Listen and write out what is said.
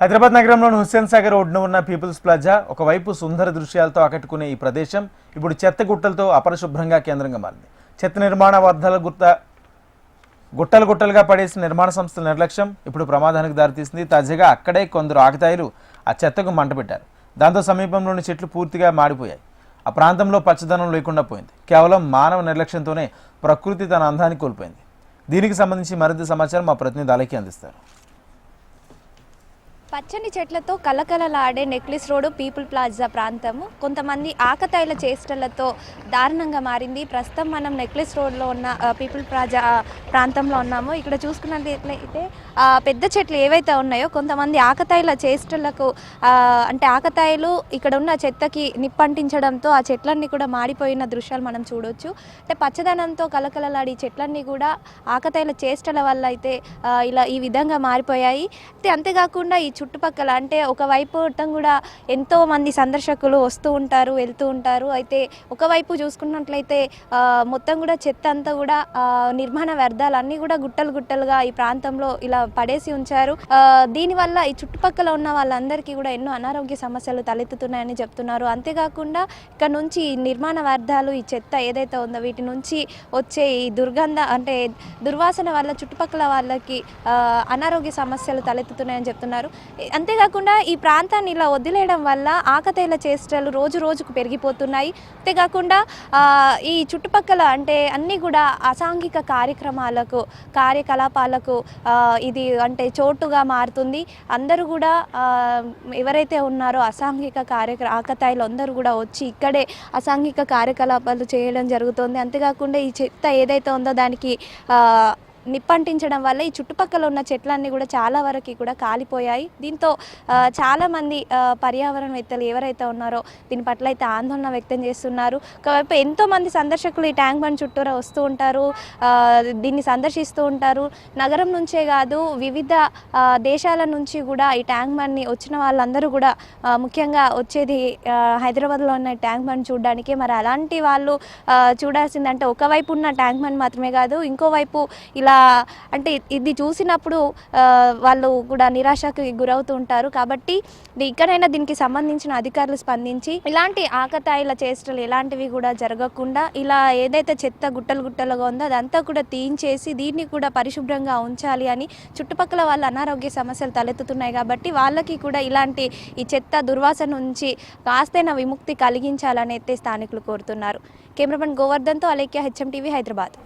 హైదరాబాద్ నగరంలోని హుస్సేన్ సాగర్ ఒడ్డున ఉన్న పీపుల్స్ ప్లాజా ఒకవైపు సుందర దృశ్యాలతో ఆకట్టుకునే ఈ ప్రదేశం ఇప్పుడు చెత్త గుట్టలతో అపరిశుభ్రంగా కేంద్రంగా మారింది. చెత్త నిర్మాణ వ్యర్థాల గుట్టలు గుట్టలుగా పడేసిన నిర్మాణ సంస్థల నిర్లక్ష్యం ఇప్పుడు ప్రమాదానికి దారితీసింది. తాజాగా అక్కడే కొందరు ఆకతాయిలు ఆ చెత్తకు మంటపెట్టారు. దాంతో సమీపంలోని చెట్లు పూర్తిగా మాడిపోయాయి. ఆ ప్రాంతంలో పచ్చదనం లేకుండా పోయింది. కేవలం మానవ నిర్లక్ష్యంతోనే ప్రకృతి తన అందాన్ని కోల్పోయింది. దీనికి సంబంధించి మరింత సమాచారం మా ప్రతినిధి అలకి అందిస్తారు. పచ్చని చెట్లతో కలకలలాడే నెక్లెస్ రోడ్ పీపుల్ ప్లాజా ప్రాంతము కొంతమంది ఆకతాయిల చేష్టలతో దారుణంగా మారింది. ప్రస్తుతం మనం నెక్లెస్ రోడ్లో ఉన్న పీపుల్ ప్లాజా ప్రాంతంలో ఉన్నాము. ఇక్కడ చూసుకున్నట్లయితే పెద్ద చెట్లు ఏవైతే ఉన్నాయో కొంతమంది ఆకతాయిల చేష్టలకు అంటే ఆకతాయిలు ఇక్కడ ఉన్న చెత్తకి నిప్పంటించడంతో ఆ చెట్లన్నీ కూడా మాడిపోయిన దృశ్యాలు మనం చూడవచ్చు. అంటే పచ్చదనంతో కలకలలాడి చెట్లన్నీ కూడా ఆకతాయిల చేష్టల వల్ల అయితే ఇలా ఈ విధంగా మారిపోయాయి. అంతేకాకుండా ఈ చుట్టుపక్కల అంటే ఒకవైపు కూడా ఎంతో మంది సందర్శకులు వస్తూ ఉంటారు, వెళ్తూ ఉంటారు. అయితే ఒకవైపు చూసుకున్నట్లయితే మొత్తం కూడా చెత్త అంతా కూడా నిర్మాణ వ్యర్థాలు అన్నీ కూడా గుట్టలు గుట్టలుగా ఈ ప్రాంతంలో ఇలా పడేసి ఉంచారు. దీనివల్ల ఈ చుట్టుపక్కల ఉన్న వాళ్ళందరికీ కూడా ఎన్నో అనారోగ్య సమస్యలు తలెత్తుతున్నాయని చెప్తున్నారు. అంతేకాకుండా ఇక్కడ నుంచి నిర్మాణ వ్యర్థాలు ఈ చెత్త ఏదైతే ఉందో వీటి నుంచి వచ్చే ఈ దుర్గంధ అంటే దుర్వాసన వల్ల చుట్టుపక్కల వాళ్ళకి అనారోగ్య సమస్యలు తలెత్తుతున్నాయని చెప్తున్నారు. అంతేకాకుండా ఈ ప్రాంతాన్ని ఇలా వదిలేయడం వల్ల ఆకతాయిల చేష్టలు రోజు రోజుకు పెరిగిపోతున్నాయి. అంతేకాకుండా ఈ చుట్టుపక్కల అంటే అన్నీ కూడా అసాంఘిక కార్యకలాపాలకు ఇది అంటే చోటుగా మారుతుంది. అందరూ కూడా ఎవరైతే ఉన్నారో అసాంఘిక ఆకతాయిలు అందరూ కూడా వచ్చి ఇక్కడే అసాంఘిక కార్యకలాపాలు చేయడం జరుగుతుంది. అంతేకాకుండా ఈ చెత్త ఏదైతే ఉందో దానికి నిప్పంటించడం వల్ల ఈ చుట్టుపక్కల ఉన్న చెట్లన్నీ కూడా చాలా వరకు కూడా కాలిపోయాయి. దీంతో చాలామంది పర్యావరణవేత్తలు ఎవరైతే ఉన్నారో దీని పట్ల అయితే ఆందోళన వ్యక్తం చేస్తున్నారు. ఒకవైపు ఎంతోమంది సందర్శకులు ఈ ట్యాంక్ బండ్ చుట్టూరా వస్తూ ఉంటారు, దీన్ని సందర్శిస్తూ ఉంటారు. నగరం నుంచే కాదు వివిధ దేశాల నుంచి కూడా ఈ ట్యాంక్ బండ్ని వచ్చిన వాళ్ళందరూ కూడా ముఖ్యంగా వచ్చేది హైదరాబాద్లో ఉన్న ట్యాంక్ బండ్ చూడడానికి. మరి అలాంటి వాళ్ళు చూడాల్సిందంటే ఒకవైపు ఉన్న ట్యాంక్ బండ్ మాత్రమే కాదు ఇంకోవైపు ఇలా అంటే ఇది చూసినప్పుడు వాళ్ళు కూడా నిరాశకు గురవుతూ ఉంటారు. కాబట్టి ఇక్కడైనా దీనికి సంబంధించిన అధికారులు స్పందించి ఇలాంటి ఆకతాయిల చేష్టలు ఎలాంటివి కూడా జరగకుండా ఇలా ఏదైతే చెత్త గుట్టలుగా ఉందో అదంతా కూడా తీయించేసి దీన్ని కూడా పరిశుభ్రంగా ఉంచాలి అని చుట్టుపక్కల వాళ్ళ అనారోగ్య సమస్యలు తలెత్తుతున్నాయి. కాబట్టి వాళ్ళకి కూడా ఇలాంటి ఈ చెత్త దుర్వాసన నుంచి కాస్తైనా విముక్తి కలిగించాలని అయితే స్థానికులు కోరుతున్నారు. కెమెరామెన్ గోవర్ధన్తో అలేఖ్య, HM TV, హైదరాబాద్.